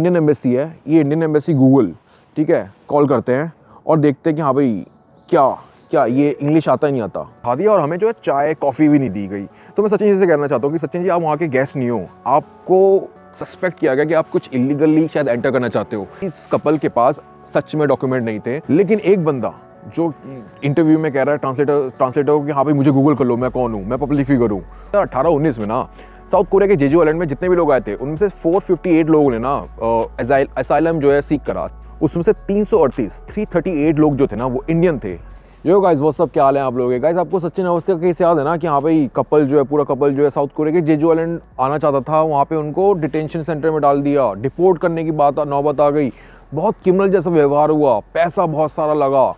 Indian embassy है, ये Indian embassy Google, ठीक है, कॉल करते हैं और देखते हैं कि हाँ भाई क्या क्या ये इंग्लिश आता ही नहीं आता। खा दिया और हमें जो है चाय कॉफ़ी भी नहीं दी गई। तो मैं सचिन जी से कहना चाहता हूँ कि सचिन जी आप वहाँ के गेस्ट नहीं हो, आपको सस्पेक्ट किया गया कि आप कुछ इलीगली शायद एंटर करना चाहते हो। इस कपल के पास सच में डॉक्यूमेंट नहीं थे, लेकिन एक बंदा जो इंटरव्यू में कह रहा है ट्रांसलेटर को कि हाँ भाई मुझे गूगल कर लो, मैं कौन हूँ, मैं पब्लिक फिगर हूँ। 18-19 में ना साउथ कोरिया के जेजू आइलैंड में जितने भी लोग आए थे उनमें से 458 लोगों ने ना असाइलम जो है सीख करा। उसमें से 338 लोग जो थे ना वो इंडियन थे। यो गाइस वो सब क्या हाल है आप लोगों के। गाइस आपको सचिन अवस्थी का केस याद है ना कि हाँ भाई कपल जो है पूरा कपल जो है साउथ कोरिया के जेजू आइलैंड आना चाहता था, वहाँ पे उनको डिटेंशन सेंटर में डाल दिया, डिपोर्ट करने की नौबत आ गई, बहुत क्रिमिनल जैसा व्यवहार हुआ, पैसा बहुत सारा लगा।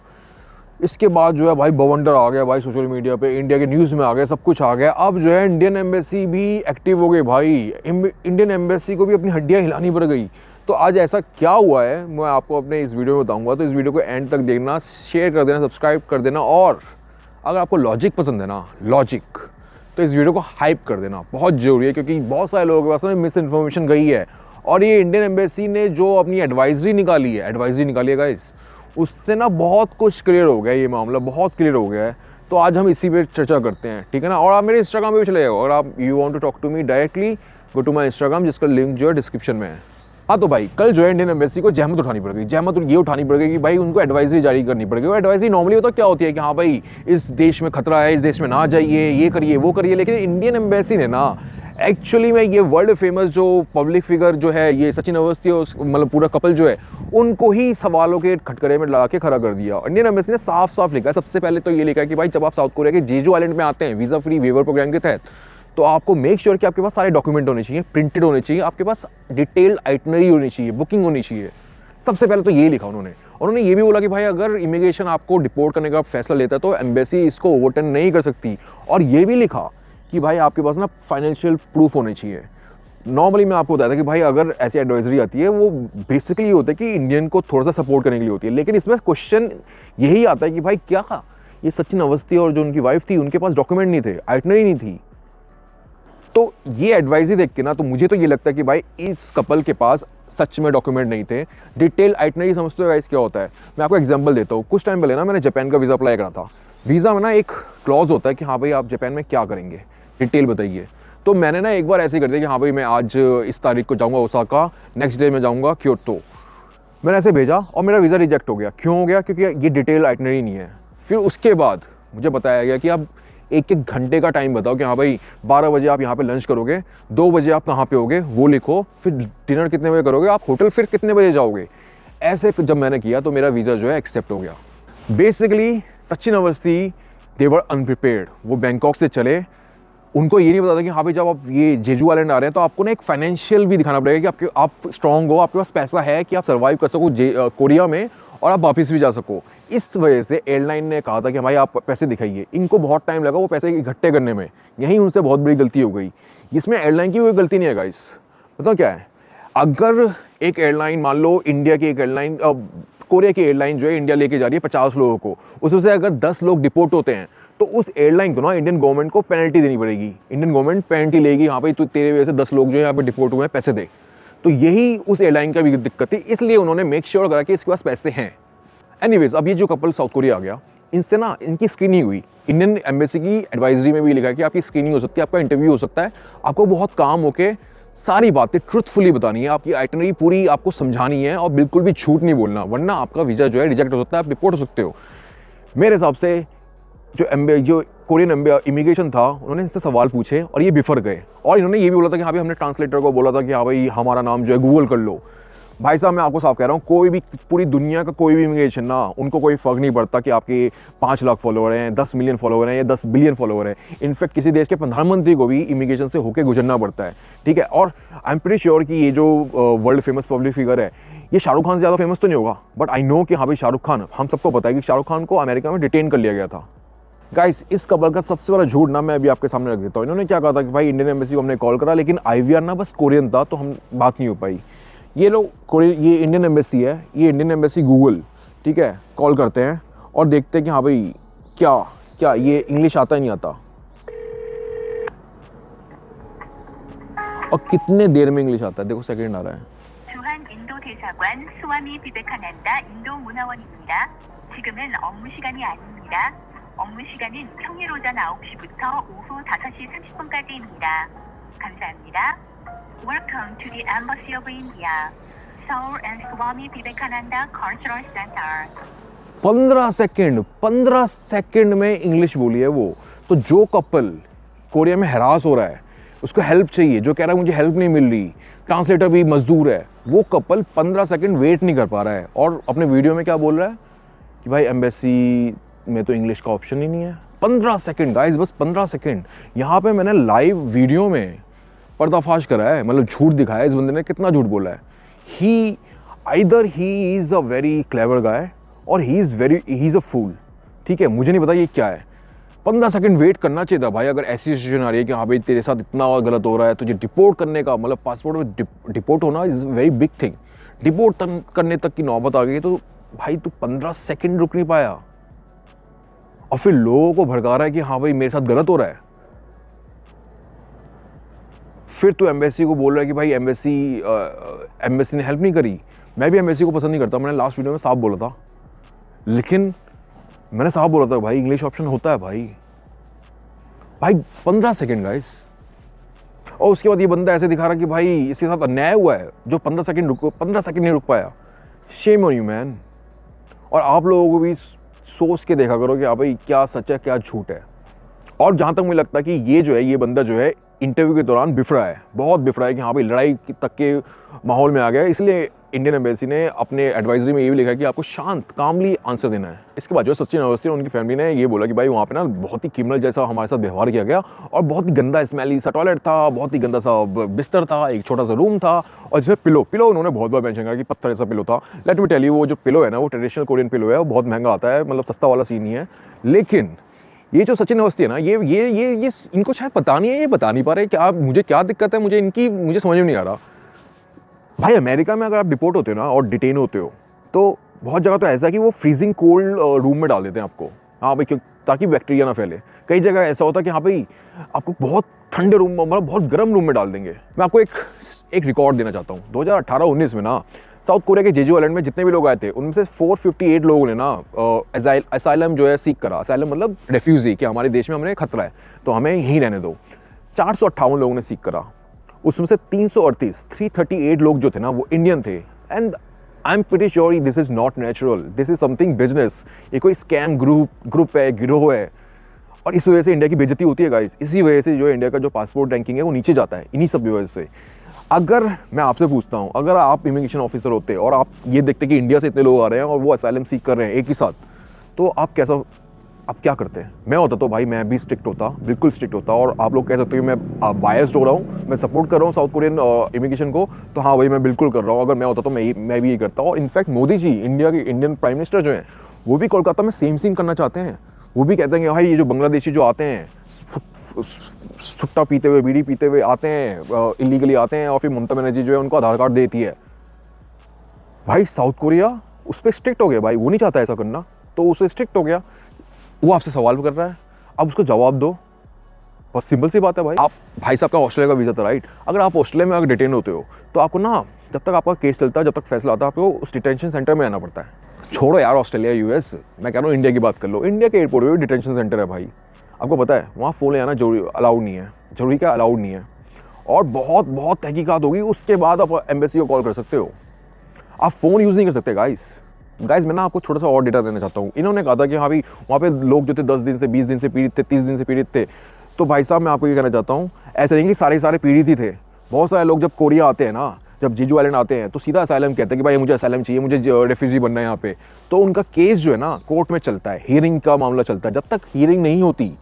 इसके बाद जो है भाई बवंडर आ गया भाई सोशल मीडिया पे, इंडिया के न्यूज़ में आ गया, सब कुछ आ गया। अब जो है इंडियन एम्बेसी भी एक्टिव हो गई भाई, इंडियन एम्बेसी को भी अपनी हड्डियाँ हिलानी पड़ गई। तो आज ऐसा क्या हुआ है मैं आपको अपने इस वीडियो में बताऊंगा, तो इस वीडियो को एंड तक देखना, शेयर कर देना, सब्सक्राइब कर देना, और अगर आपको लॉजिक पसंद है ना, लॉजिक, तो इस वीडियो को हाइप कर देना, बहुत ज़रूरी है, क्योंकि बहुत सारे लोगों के पास में मिस इन्फॉर्मेशन गई है। और ये इंडियन एम्बेसी ने जो अपनी एडवाइजरी निकाली है गाइस, उससे ना बहुत कुछ क्लियर हो गया, ये मामला बहुत क्लियर हो गया है। तो आज हम इसी पे चर्चा करते हैं, ठीक है ना। और आप मेरे इंस्टाग्राम पे भी चले जाओ, अगर आप you want to talk to me directly, go to my Instagram, जिसका लिंक जो है डिस्क्रिप्शन में है। हाँ तो भाई कल जो है इंडियन एम्बेसी को जहमत उठानी पड़ गई, जहमत ये उठानी पड़ गई कि भाई उनको एडवाइजरी जारी करनी पड़ गई। वो एडवाइजरी नॉर्मली तो क्या होती है कि हाँ भाई इस देश में खतरा है, इस देश में ना जाइए, ये करिए वो करिए, लेकिन इंडियन एम्बेसी ने ना एक्चुअली में ये वर्ल्ड फेमस जो पब्लिक फिगर जो है ये सचिन अवस्थी और मतलब पूरा कपल जो है उनको ही सवालों के खटकरे में ला के खड़ा कर दिया। इंडियन एम्बेसी ने साफ साफ लिखा है, सबसे पहले तो ये लिखा है कि भाई जब आप साउथ कोरिया के जेजू आइलैंड में आते हैं वीज़ा फ्री वेवर प्रोग्राम के तहत, तो आपको मेक श्योर कि आपके पास सारे डॉक्यूमेंट होने चाहिए, प्रिंटेड होने चाहिए, आपके पास डिटेल्ड आइटनरी होनी चाहिए, बुकिंग होनी चाहिए। सबसे पहले तो ये लिखा उन्होंने ये भी बोला कि भाई अगर इमिग्रेशन आपको डिपोर्ट करने का फैसला लेता है तो एम्बेसी इसको ओवरटर्न नहीं कर सकती। और ये भी लिखा कि भाई आपके पास ना फाइनेंशियल प्रूफ होने चाहिए। नॉर्मली मैं आपको बताया था कि भाई अगर ऐसी एडवाइजरी आती है वो बेसिकली ये होता है कि इंडियन को थोड़ा सा सपोर्ट करने के लिए होती है, लेकिन इसमें क्वेश्चन यही आता है कि भाई क्या ये सचिन अवस्थी और जो उनकी वाइफ थी उनके पास डॉक्यूमेंट नहीं थे, आइटनरी नहीं थी। तो ये एडवाइजरी देख के ना तो मुझे तो ये लगता है कि भाई इस कपल के पास सच में डॉक्यूमेंट नहीं थे, डिटेल आइटनरी। समझते हो गाइस क्या होता है, मैं आपको एग्जांपल देता हूँ। कुछ टाइम पहले ना मैंने जापान का वीज़ा अप्लाई करा था। वीज़ा में ना एक क्लॉज होता है कि हाँ भाई आप जापान में क्या करेंगे, डिटेल बताइए। तो मैंने ना एक बार ऐसे ही कर दिया कि हाँ भाई मैं आज इस तारीख को जाऊँगा ओसाका, नेक्स्ट डे में जाऊँगा क्योटो। मैंने ऐसे भेजा और मेरा वीज़ा रिजेक्ट हो गया। क्यों हो गया? क्योंकि ये डिटेल आइटनरी नहीं है। फिर उसके बाद मुझे बताया गया कि आप एक घंटे का टाइम बताओ कि हाँ भाई 12 बजे आप यहाँ पे लंच करोगे, 2 बजे आप कहाँ पे होगे वो लिखो, फिर डिनर कितने बजे करोगे, आप होटल फिर कितने बजे जाओगे। ऐसे जब मैंने किया तो मेरा वीज़ा जो है एक्सेप्ट हो गया। बेसिकली सचिन अवस्थी दे वर अनप्रिपेयर्ड। वो बैंकॉक से चले, उनको ये नहीं पता था कि हाँ भाई जब आप ये जेजू आइलैंड आ रहे हैं तो आपको ना एक फाइनेंशियल भी दिखाना पड़ेगा कि आप स्ट्रांग हो, आपके पास पैसा है कि आप सर्वाइव कर सको कोरिया में और आप वापस भी जा सको। इस वजह से एयरलाइन ने कहा था कि भाई आप पैसे दिखाइए। इनको बहुत टाइम लगा वो पैसे इकट्ठे करने में, यहीं उनसे बहुत बड़ी गलती हो गई। इसमें एयरलाइन की कोई गलती नहीं है गाइस। बताओ क्या है, अगर एक एयरलाइन मान लो इंडिया की एक एयरलाइन कोरिया की एयरलाइन जो है इंडिया लेके जा रही है 50 लोगों को, उसमें से अगर 10 लोग डिपोर्ट होते हैं तो उस एयरलाइन को ना इंडियन गवर्नमेंट को पेनल्टी देनी पड़ेगी। इंडियन गवर्नमेंट पेनल्टी लेगी, हाँ भाई तू तेरे वजह से 10 लोग जो है यहाँ पे डिपोर्ट हुए हैं, पैसे दे। तो यही उस एयरलाइन का भी दिक्कत थी, इसलिए उन्होंने मेक श्योर करा कि इसके पास पैसे हैं। एनीवेज अब ये जो कपल साउथ कोरिया आ गया, इनसे ना इनकी स्क्रीनिंग हुई। इंडियन एम्बेसी की एडवाइजरी में भी लिखा है कि आपकी स्क्रीनिंग हो सकती है, आपका इंटरव्यू हो सकता है, आपको बहुत काम होके सारी बातें ट्रुथफुली बतानी है, आपकी आइटनरी पूरी आपको समझानी है और बिल्कुल भी झूठ नहीं बोलना, वरना आपका वीज़ा जो है रिजेक्ट हो सकता है, आप रिपोर्ट हो सकते हो। मेरे हिसाब से जो कोरियन इमिग्रेशन था उन्होंने इससे सवाल पूछे और ये बिफर गए। और इन्होंने ये भी बोला था कि हाँ भाई हमने ट्रांसलेटर को बोला था कि हाँ भाई हमारा नाम जो है गूगल कर लो। भाई साहब मैं आपको साफ कह रहा हूँ, कोई भी पूरी दुनिया का कोई भी इमिग्रेशन ना उनको कोई फ़र्क नहीं पड़ता कि आपके 5 लाख फॉलोअर हैं, 10 मिलियन फॉलोअर हैं या 10 बिलियन फॉलोअर हैं। इनफैक्ट किसी देश के प्रधानमंत्री को भी इमिग्रेशन से होकर गुजरना पड़ता है, ठीक है। और आई एम प्रीटी श्योर कि ये जो वर्ल्ड फेमस पब्लिक फिगर है ये शाहरुख खान से ज़्यादा फेमस तो नहीं होगा, बट आई नो कि हाँ भाई शाहरुख खान, हम सबको पता है कि शाहरुख खान को अमेरिका में डिटेन कर लिया गया था। गाइस इस कपल का सबसे बड़ा झूठ ना मैं अभी आपके सामने रख देता हूँ। इन्होंने क्या कहा था कि भाई इंडियन एम्बेसी को हमने कॉल करा, लेकिन IVR ना बस कोरियन था तो हम बात नहीं हो पाई। ये ये इंडियन एम्बेसी है, ये इंडियन एम्बेसी गूगल, ठीक है, कॉल करते हैं और देखते हैं कि हाँ भाई क्या ये इंग्लिश आता ही नहीं आता, और कितने देर में इंग्लिश आता है। देखो सेकंड आ रहा है। 인도 대사관 스와미 비베카난다 인도 문화원입니다. 지금은 업무 시간이 아닙니다. 업무 시간은 평일 오전 9시부터 오후 5시 30분까지입니다. 감사합니다. Welcome to the Embassy of India, Seoul and Swami Vivekananda Cultural Center. 15 second में इंग्लिश बोली है वो। तो जो कपल कोरिया में हरास हो रहा है, उसको हेल्प चाहिए, जो कह रहा है मुझे हेल्प नहीं मिल रही, ट्रांसलेटर भी मजदूर है, वो कपल 15 सेकंड वेट नहीं कर पा रहा है और अपने वीडियो में क्या बोल रहा है कि भाई एम्बेसी में तो इंग्लिश का ऑप्शन ही नहीं है। 15 सेकंड गाइस, बस 15 सेकंड। यहाँ पे मैंने लाइव वीडियो में पर्दाफाश करा है, मतलब झूठ दिखाया है इस बंदे ने, कितना झूठ बोला है। He either he is a very clever guy और ही इज़ अ फूल। ठीक है, मुझे नहीं पता ये क्या है। 15 सेकंड वेट करना चाहिए था भाई। अगर ऐसी सिचुएशन आ रही है कि हाँ भाई तेरे साथ इतना गलत हो रहा है, तुझे डिपोर्ट करने का, मतलब पासपोर्ट में डिपोर्ट होना is very big thing, deport करने तक की नौबत आ गई, तो भाई तू 15 सेकंड रुक नहीं पाया और फिर लोगों को भड़का रहा है कि हाँ भाई मेरे साथ गलत हो रहा है। फिर तू एम्बेसी को बोल रहा है कि भाई एम्बेसी ने हेल्प नहीं करी। मैं भी एम्बेसी को पसंद नहीं करता, मैंने लास्ट वीडियो में साफ बोला था, लेकिन मैंने साफ बोला था भाई इंग्लिश ऑप्शन होता है भाई। 15 सेकंड गाइस। और उसके बाद ये बंदा ऐसे दिखा रहा कि भाई इसके साथ अन्याय हुआ है जो 15 सेकंड नहीं रुक पाया। Shame on you man. और आप लोगों को भी सोच के देखा करो कि हाँ भाई क्या सच है क्या झूठ है। और जहाँ तक मुझे लगता है कि ये बंदा जो है इंटरव्यू के दौरान बिफरा है, बहुत बिफरा है कि हाँ भाई लड़ाई तक के माहौल में आ गया है। इसलिए इंडियन एम्बेसी ने अपने एडवाइजरी में ये भी लिखा है कि आपको शांत कामली आंसर देना है। इसके बाद जो सचिन अवस्थी और उनकी फैमिली ने ये बोला कि भाई वहाँ पे ना बहुत ही क्रिमिनल जैसा हमारे साथ व्यवहार किया गया और बहुत ही गंदा स्मेली सा टॉयलेट था, बहुत ही गंदा सा बिस्तर था, एक छोटा सा रूम था और जिसमें पिलो उन्होंने बहुत बार मेंशन करा कि पत्थर जैसा पिलो था। लेट मी टेल यू, वो जो पिलो है ना वो ट्रेडिशनल कोरियन पिलो है, वो बहुत महंगा आता है, मतलब सस्ता वाला सीन नहीं है। लेकिन ये जो सचिन अवस्थी है ना, ये इनको शायद पता नहीं है, ये बता नहीं पा रहे कि मुझे क्या दिक्कत है, मुझे समझ में नहीं आ रहा। भाई अमेरिका में अगर आप डिपोर्ट होते हो ना और डिटेन होते हो तो बहुत जगह तो ऐसा है कि वो फ्रीजिंग कोल्ड रूम में डाल देते हैं आपको, हाँ भाई, ताकि बैक्टीरिया ना फैले। कई जगह ऐसा होता है कि हाँ भाई आपको बहुत ठंडे रूम में, मतलब बहुत गर्म रूम में डाल देंगे। मैं आपको एक रिकॉर्ड देना चाहता हूँ। 2018-19 में ना साउथ कोरिया के जेजू आइलैंड में जितने भी लोग आए थे उनमें से 458 लोगों ने ना असाइलम जो है सीख करा। असाइलम मतलब रेफ्यूजी, कि हमारे देश में हमें खतरा है तो हमें यहीं रहने दो। 458 लोगों ने सीख करा, उसमें से 338 लोग जो थे ना वो इंडियन थे। And I am pretty sure this is not natural, this is something business. ये कोई स्कैम ग्रुप है, गिरोह है और इस वजह से इंडिया की बेइज्जती होती है गाइस। इसी वजह से जो इंडिया का जो पासपोर्ट रैंकिंग है वो नीचे जाता है, इन्हीं सब वजह से। अगर मैं आपसे पूछता हूँ, अगर आप इमिग्रेशन ऑफिसर होते और आप ये देखते कि इंडिया से इतने लोग आ रहे हैं और वो असाइलम सीख कर रहे हैं एक ही साथ, तो आप क्या करते हैं? मैं होता तो भाई मैं भी स्ट्रिक्ट होता, बिल्कुल स्ट्रिक्ट होता। और आप लोग कह सकते हो कि मैं बायस्ड हो रहा हूँ, मैं सपोर्ट कर रहा हूँ साउथ कोरियन इमिग्रेशन को, तो हाँ भाई मैं बिल्कुल कर रहा हूँ। अगर मैं होता तो मैं भी ये करता। और in fact Modi ji, Indian prime minister जो हैं, वो भी कोलकाता में सेम सीन करना चाहते हैं। वो भी कहते हैं कि भाई ये जो बांग्लादेशी जो आते हैं सुट्टा पीते हुए, बीड़ी पीते हुए आते हैं, इलीगली आते हैं और फिर ममता बनर्जी जो है उनको आधार कार्ड देती है। भाई साउथ कोरिया उस पर स्ट्रिक्ट हो गया भाई, वो नहीं चाहता ऐसा करना तो उसे स्ट्रिक्ट हो गया। वो आपसे सवाल कर रहा है, अब उसको जवाब दो। बस सिंपल सी बात है भाई। आप भाई साहब का ऑस्ट्रेलिया का वीज़ा था राइट, अगर आप ऑस्ट्रेलिया में अगर डिटेन होते हो तो आपको ना जब तक आपका केस चलता है, जब तक फैसला आता है, आपको उस डिटेंशन सेंटर में रहना पड़ता है। छोड़ो यार ऑस्ट्रेलिया यूएस, मैं कह रहा हूँ इंडिया की बात कर लो। इंडिया के एयरपोर्ट में भी डिटेंशन सेंटर है भाई। आपको पता है वहाँ फ़ोन ले आना जरूरी अलाउड नहीं है, जरूरी क्या अलाउड नहीं है। और बहुत तहकीकात होगी, उसके बाद आप एम्बेसी को कॉल कर सकते हो, आप फ़ोन यूज़ नहीं कर सकते गाइस। मैं ना आपको छोटा सा और डेटा देना चाहता हूँ। इन्होंने कहा था कि हाँ भाई वहाँ पे लोग जो थे 10 दिन से 20 दिन से पीड़ित थे, 30 दिन से पीड़ित थे। तो भाई साहब मैं आपको ये कहना चाहता हूँ, ऐसे नहीं कि सारे पीड़ित ही थे। बहुत सारे लोग जब कोरिया आते हैं ना, जब जेजू आइलैंड आते हैं तो सीधा असाइलम कहते हैं कि भाई मुझे असाइलम चाहिए, मुझे रेफ्यूजी बनना है यहाँ पे। तो उनका केस जो है ना कोर्ट में चलता है, हियरिंग का मामला चलता है। जब तक हियरिंग नहीं होती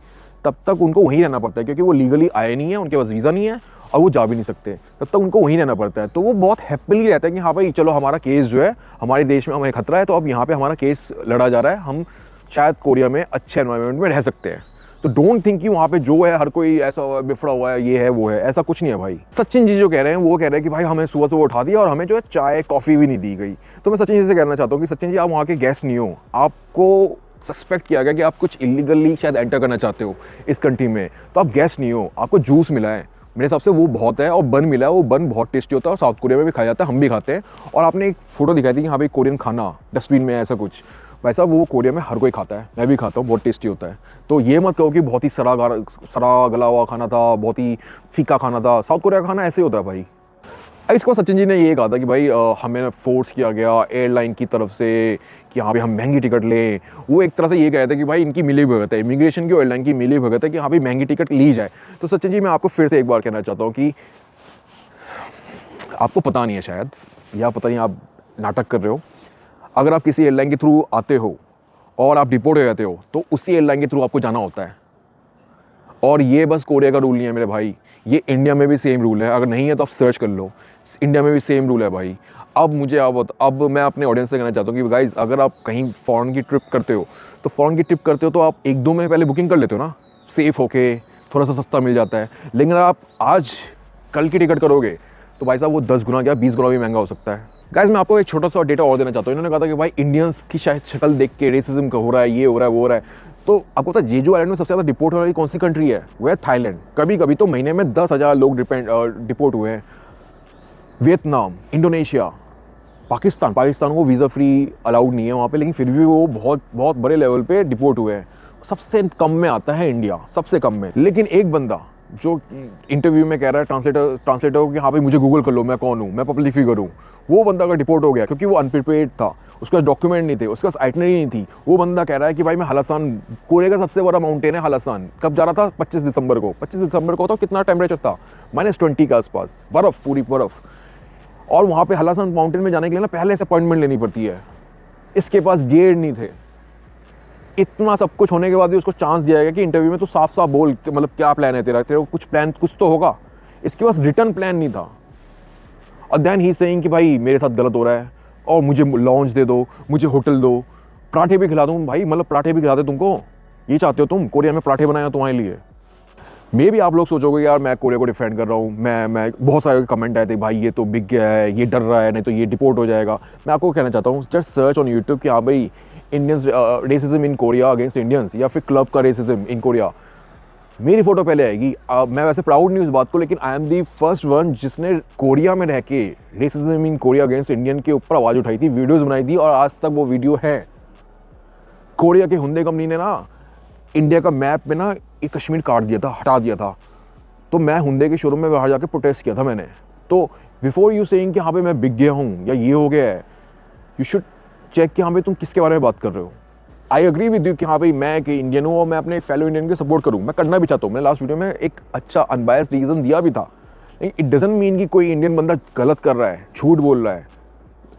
तब तक उनको वहीं रहना पड़ता है, क्योंकि वो लीगली आए नहीं है, उनके पास वीज़ा नहीं है और वो जा भी नहीं सकते, तब तक उनको वहीं रहना पड़ता है। तो वो बहुत हैप्पीली रहता है कि हाँ भाई चलो हमारा केस जो है, हमारे देश में हमें खतरा है तो अब यहाँ पे हमारा केस लड़ा जा रहा है, हम शायद कोरिया में अच्छे एनवायरनमेंट में रह सकते हैं। तो डोंट थिंक कि वहाँ पे जो है हर कोई ऐसा बिफड़ा हुआ है, ये है वो है, ऐसा कुछ नहीं है भाई। सचिन जी जो कह रहे हैं वो कह रहे हैं कि भाई हमें सुबह उठा दिया और हमें जो है चाय कॉफ़ी भी नहीं दी गई। तो मैं सचिन जी से कहना चाहता हूँ कि सचिन जी आप वहाँ के गेस्ट नहीं हो, आपको सस्पेक्ट किया गया कि आप कुछ इलीगली शायद एंटर करना चाहते हो इस कंट्री में, तो आप गेस्ट नहीं हो, आपको जूस मिला है, मेरे हिसाब से वो बहुत है। और बन मिला है, वो बन बहुत टेस्टी होता है और साउथ कोरिया में भी खाया जाता है, हम भी खाते हैं। और आपने एक फ़ोटो दिखाई थी कि हाँ भाई कोरियन खाना डस्टबिन में ऐसा कुछ, वैसा वो कोरिया में हर कोई खाता है, मैं भी खाता हूँ, बहुत टेस्टी होता है। तो ये मत कहो कि बहुत ही सड़ा गला हुआ खाना था, बहुत ही फीका खाना था। साउथ कोरिया का खाना ऐसे होता है भाई। इसको सचिन जी ने ये कहा था कि भाई हमें फोर्स किया गया एयरलाइन की तरफ से कि हाँ भाई हम महंगी टिकट लें। वो एक तरह से ये कह रहे थे कि भाई इनकी मिली भगत है, इमिग्रेशन की और एयरलाइन की मिली भगत है कि हाँ भाई महंगी टिकट ली जाए। तो सचिन जी मैं आपको फिर से एक बार कहना चाहता हूँ कि आपको पता नहीं है शायद, या पता नहीं आप नाटक कर रहे हो। अगर आप किसी एयरलाइन के थ्रू आते हो और आप डिपोर्ट हो जाते हो तो उसी एयरलाइन के थ्रू आपको जाना होता है। और ये बस कोरिया का रूल नहीं है मेरे भाई, ये इंडिया में भी सेम रूल है। अगर नहीं है तो आप सर्च कर लो, इंडिया में भी सेम रूल है भाई। अब मैं अपने ऑडियंस से कहना चाहता हूँ कि गाइज़ अगर आप कहीं फ़ॉरेन की ट्रिप करते हो तो आप 1-2 महीने पहले बुकिंग कर लेते हो ना, सेफ़ होके, थोड़ा सा सस्ता मिल जाता है। लेकिन अगर आप आज कल की टिकट करोगे तो भाई साहब वो 10 गुना क्या 20 गुना भी महंगा हो सकता है। गाइज़ मैं आपको एक छोटा सा डेटा और देना चाहता हूँ। इन्होंने कहा था कि भाई इंडियंस की शायद शक्ल देख के रेसिज्म का हो रहा है, ये हो रहा है, वो हो रहा है। तो आपको पता है जेजू आइलैंड में सबसे ज़्यादा डिपोर्ट होने वाली कौन सी कंट्री है? वो है थाईलैंड। कभी कभी तो महीने में 10,000 लोग डिपोर्ट हुए हैं। वियतनाम, इंडोनेशिया, पाकिस्तान को वीज़ा फ्री अलाउड नहीं है वहाँ पे, लेकिन फिर भी वो बहुत बहुत बड़े लेवल पे डिपोर्ट हुए हैं। सबसे कम में आता है इंडिया, सबसे कम में। लेकिन एक बंदा जो इंटरव्यू में कह रहा है ट्रांसलेटर को कि हाँ भाई मुझे गूगल कर लो, मैं कौन हूँ, मैं पब्लिक फिगर हूँ, वो बंदा अगर डिपोर्ट हो गया क्योंकि वो अनप्रिपेयर्ड था, उसके पास डॉक्यूमेंट नहीं थे, उसके पास आइटनरी नहीं थी। वो बंदा कह रहा है कि भाई मैं हलासान, कोरिया का सबसे बड़ा माउंटेन है हलासान, कब जा रहा था? 25 दिसंबर को। तो कितना टेम्परेचर था? -20 के आसपास, बर्फ़, पूरी बर्फ़। और वहाँ पे हलासान माउंटेन में जाने के लिए ना पहले से अपॉइंटमेंट लेनी पड़ती है। इसके पास गेयर नहीं थे। इतना सब कुछ होने के बाद भी उसको चांस दिया गया कि इंटरव्यू में तो साफ साफ बोल, मतलब क्या प्लान है तेरा, तेरे को कुछ प्लान कुछ तो होगा। इसके पास रिटर्न प्लान नहीं था। और देन ही सेइंग कि भाई मेरे साथ गलत हो रहा है और मुझे लॉन्च दे दो, मुझे होटल दो, पराठे भी खिला दूँ। भाई मतलब पराठे भी खिला दे तुमको, ये चाहते हो तुम? कोरिया में पराठे बनाया तुम्हारे लिए। मे भी आप लोग सोचोगे यार मैं कोरिया को डिफेंड कर रहा हूँ, मैं बहुत सारे कमेंट आए थे भाई ये तो बिक गया है, ये डर रहा है, नहीं तो ये डिपोर्ट हो जाएगा। मैं आपको कहना चाहता हूँ जस्ट सर्च ऑन यूट्यूब कि हाँ भाई Indians racism in Korea against Indians, या फिर क्लब का रेसिज्म इन कोरिया, मेरी फोटो पहले आएगी। मैं वैसे प्राउड नहीं उस बात को, लेकिन I am the first one जिसने कोरिया में रह के racism in Korea against Indian के ऊपर आवाज़ उठाई थी, वीडियोज़ बनाई थी, और आज तक वो वीडियो है। कोरिया के हुंडे कंपनी ने ना इंडिया का मैप में ना एक कश्मीर काट दिया था, हटा दिया था। तो मैं हुंडे के शोरूम में बाहर जाके प्रोटेस्ट किया था मैंने। तो बिफोर यू सेइंग कि हाँ भाई मैं बिक गया हूँ या ये हो गया है, यू शुड चेक कि हाँ भाई तुम किसके बारे में बात कर रहे हो। आई एग्री विद यू कि हाँ भाई मैं कि इंडियन हूँ और मैं अपने फेलो इंडियन के सपोर्ट करूँ, मैं करना भी चाहता हूँ। मैंने लास्ट वीडियो में एक अच्छा अनबायस्ड रीज़न दिया भी था, लेकिन इट डजंट मीन कि कोई इंडियन बंदा गलत कर रहा है, झूठ बोल रहा है,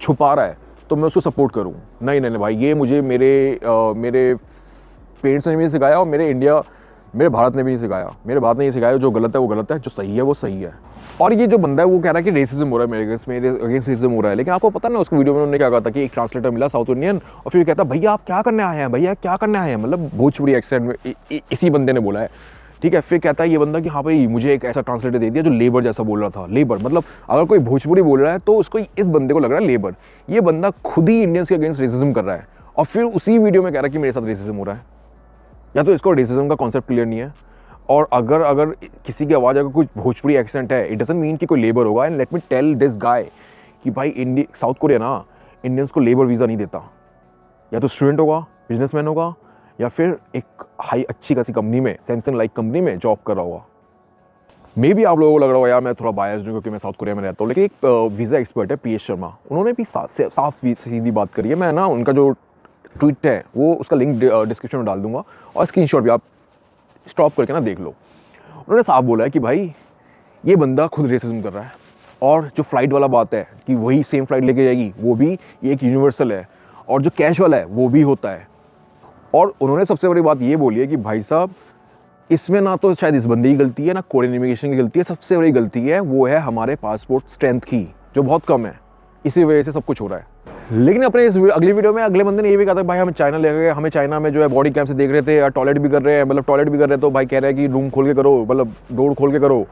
छुपा रहा है तो मैं उसको सपोर्ट करूँ। नहीं नहीं भाई, ये मुझे मेरे पेरेंट्स ने भी नहीं सिखाया और मेरे भारत ने भी नहीं सिखाया। मेरे भारत ने ये सिखाया जो गलत है वो गलत है, जो सही है वो सही है। और ये जो बंदा है वो कह रहा है कि रेसिज्म हो रहा है मेरे अगेंस्ट रेसिज्म हो रहा है। लेकिन आपको पता ना उसको वीडियो में उन्होंने क्या कहा था कि एक ट्रांसलेटर मिला साउथ इंडियन, और फिर कहता भैया आप क्या करने आए हैं, भैया क्या करने आए हैं, मतलब भोजपुरी एक्सेंट में इसी बंदे ने बोला है, ठीक है। फिर कहता है ये बंदा कि हाँ भाई मुझे एक ऐसा ट्रांसलेटर दे दिया जो लेबर जैसा बोल रहा था। लेबर मतलब अगर कोई भोजपुरी बोल रहा है तो उसको इस बंदे को लग रहा है लेबर। ये बंदा खुद ही इंडियंस के अगेंस्ट रेसिज्म कर रहा है और फिर उसी वीडियो में कह रहा है कि मेरे साथ रेसिज्म हो रहा है। या तो इसको रेसिज्म का कॉन्सेप्ट क्लियर नहीं है, और अगर किसी की आवाज़ अगर कुछ भोजपुरी एक्सेंट है, इट डजंट मीन कि कोई लेबर होगा। And let me tell this guy कि भाई साउथ कोरिया ना इंडियंस को लेबर वीज़ा नहीं देता। या तो स्टूडेंट होगा, बिजनेसमैन होगा, या फिर एक अच्छी खासी कंपनी में, सैमसंग लाइक कंपनी में जॉब कर रहा होगा। मे भी आप लोगों को लग रहा होगा यार मैं थोड़ा बायस्ड हूँ क्योंकि मैं साउथ कोरिया में रहता हूँ, लेकिन एक वीज़ा एक्सपर्ट है पीएस शर्मा, उन्होंने भी साफ सीधी बात करी है। मैं ना उनका जो ट्वीट है वो उसका लिंक डिस्क्रिप्शन में डाल दूंगा, और स्क्रीनशॉट भी आप स्टॉप करके ना देख लो। उन्होंने साफ बोला है कि भाई ये बंदा खुद रेसिज्म कर रहा है, और जो फ़्लाइट वाला बात है कि वही सेम फ्लाइट लेके जाएगी, वो भी एक यूनिवर्सल है, और जो कैश वाला है वो भी होता है। और उन्होंने सबसे बड़ी बात ये बोली है कि भाई साहब इसमें ना तो शायद इस बंदे की गलती है ना कोरियन इमिग्रेशन की गलती है, सबसे बड़ी गलती है वो है हमारे पासपोर्ट स्ट्रेंथ की, जो बहुत कम है, इसी वजह से सब कुछ हो रहा है। लेकिन अपने इस अगली वीडियो में अगले बंदे ने ये भी कहा था भाई हम चाइना ले गए, हमें चाइना में जो है बॉडी कैम से देख रहे थे या टॉयलेट भी कर रहे हैं, मतलब टॉयलेट भी कर रहे हैं, तो भाई कह रहे हैं कि रूम खोल के करो, मतलब डोर खोल के करो।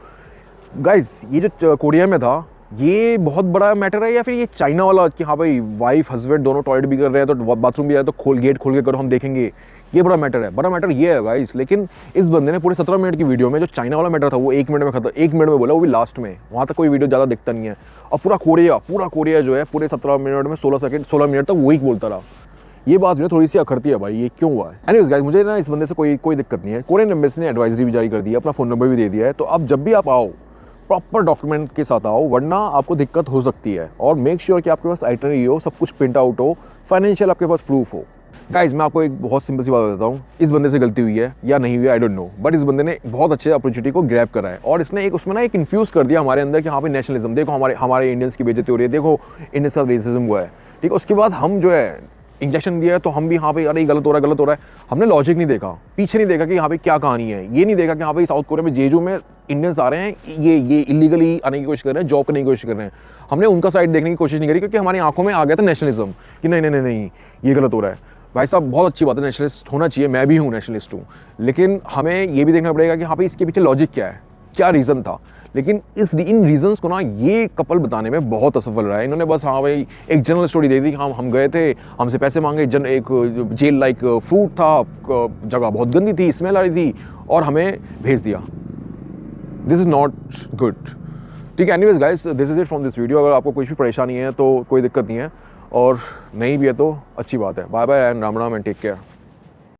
गाइस ये जो कोरिया में था ये बहुत बड़ा मैटर है, या फिर ये चाइना वाला कि हाँ भाई वाइफ हस्बैंड दोनों टॉयलेट भी कर रहे हैं तो बाथरूम भी आए तो गेट खोल के करो हम देखेंगे, ये बड़ा मैटर है। बड़ा मैटर ये है गाइस, लेकिन इस बंदे ने पूरे 17 मिनट की वीडियो में जो चाइना वाला मैटर था वो 1 मिनट में खत्म, 1 मिनट में बोला, वो भी लास्ट में, वहाँ तक कोई वीडियो ज़्यादा दिखता नहीं है। और पूरा कोरिया जो है पूरे 17 मिनट में 16 मिनट तक वही बोलता रहा। ये बात मुझे थोड़ी सी अखरती है भाई, ये क्यों हुआ है। एनीवेज गाइस, मुझे ना इस बंदे से कोई दिक्कत नहीं है। कोरियन एम्बेसी ने एडवाइजरी भी जारी कर दी है, अपना फ़ोन नंबर भी दे दिया है, तो अब जब भी आप आओ प्रॉपर डॉक्यूमेंट के साथ आओ, वरना आपको दिक्कत हो सकती है। और मेक श्योर कि आपके पास आइटनरी हो, सब कुछ प्रिंट आउट हो, फाइनेंशियल आपके पास प्रूफ हो। गाइज मैं आपको एक बहुत सिंपल सी बात बताता हूँ, इस बंदे से गलती हुई है या नहीं हुई आई डोंट नो, बट इस बंदे ने बहुत अच्छे अपॉर्चुनिटी को ग्रैब करा है और इसने एक उसमें ना एक इन्फ्यूज़ कर दिया हमारे अंदर कि हाँ भाई नेशनलिज्म, देखो हमारे इंडियंस की बेइज्जती हो रही है, देखो इंडियन का रेसिज्म हुआ है, ठीक है। उसके बाद हम जो है इंजेक्शन दिया है तो हम भी हाँ भाई अरे गलत हो रहा है। हमने लॉजिक नहीं देखा, पीछे नहीं देखा कि हाँ भाई क्या कहानी है, ये नहीं देखा कि हाँ भाई साउथ कोरिया में जेजू में इंडियंस आ रहे हैं, ये इलीगली आने की कोशिश कर रहे हैं, जॉब करने की कोशिश कर रहे हैं। हमने उनका साइड देखने की कोशिश नहीं करी क्योंकि हमारी आंखों में आ गया था नेशनलिज्म कि नहीं ये गलत हो रहा है। भाई साहब बहुत अच्छी बात है, नेशनलिस्ट होना चाहिए, मैं भी हूँ नेशनलिस्ट हूँ, लेकिन हमें ये भी देखना पड़ेगा कि हाँ भाई इसके पीछे लॉजिक क्या है, क्या रीज़न था। लेकिन इन रीजंस को ना ये कपल बताने में बहुत असफल रहा है। इन्होंने बस हाँ भाई एक जनरल स्टोरी दे दी कि हम गए थे, हमसे पैसे मांगे, एक जेल लाइक फूड था, जगह बहुत गंदी थी, स्मेल आ रही थी और हमें भेज दिया। दिस इज़ नॉट गुड, ठीक है। Anyways guys, this is it from this video. अगर आपको कुछ भी परेशानी है तो कोई दिक्कत नहीं है, और नहीं भी है तो अच्छी बात है। Bye bye and Ram Ram and take care.